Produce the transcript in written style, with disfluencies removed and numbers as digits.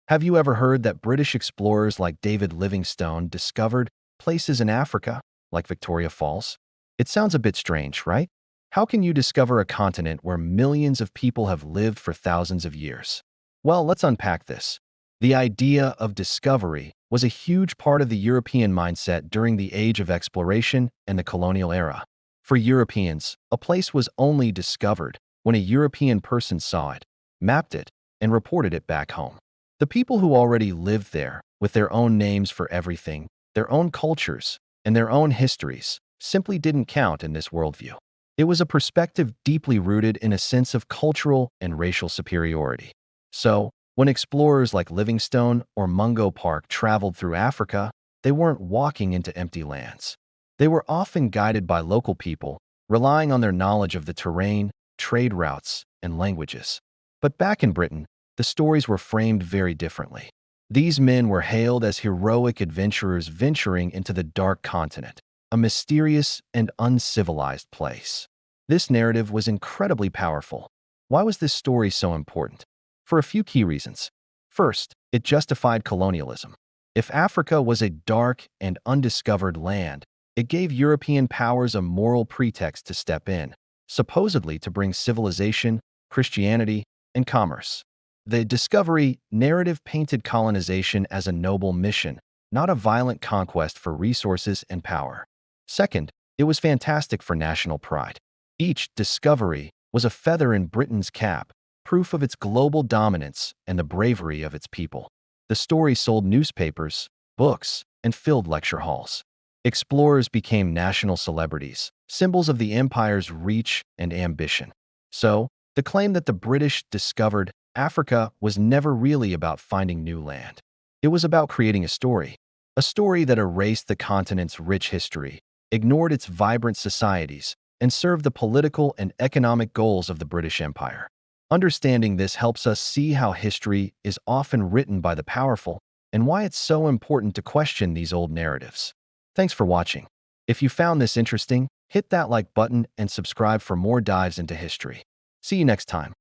Have you ever heard that British explorers like David Livingstone discovered places in Africa, like Victoria Falls? It sounds a bit strange, right? How can you discover a continent where millions of people have lived for thousands of years? Well, let's unpack this. The idea of discovery was a huge part of the European mindset during the Age of Exploration and the colonial era. For Europeans, a place was only discovered when a European person saw it, mapped it, and reported it back home. The people who already lived there, with their own names for everything, their own cultures, and their own histories, simply didn't count in this worldview. It was a perspective deeply rooted in a sense of cultural and racial superiority. So, when explorers like Livingstone or Mungo Park traveled through Africa, they weren't walking into empty lands. They were often guided by local people, relying on their knowledge of the terrain, trade routes, and languages. But back in Britain, the stories were framed very differently. These men were hailed as heroic adventurers venturing into the Dark Continent, a mysterious and uncivilized place. This narrative was incredibly powerful. Why was this story so important? For a few key reasons. First, it justified colonialism. If Africa was a dark and undiscovered land, it gave European powers a moral pretext to step in, supposedly to bring civilization, Christianity, and commerce. The discovery narrative painted colonization as a noble mission, not a violent conquest for resources and power. Second, it was fantastic for national pride. Each discovery was a feather in Britain's cap, proof of its global dominance and the bravery of its people. The story sold newspapers, books, and filled lecture halls. Explorers became national celebrities, symbols of the empire's reach and ambition. So, the claim that the British discovered Africa was never really about finding new land. It was about creating a story that erased the continent's rich history, ignored its vibrant societies, and served the political and economic goals of the British Empire. Understanding this helps us see how history is often written by the powerful and why it's so important to question these old narratives. Thanks for watching. If you found this interesting, hit that like button and subscribe for more dives into history. See you next time.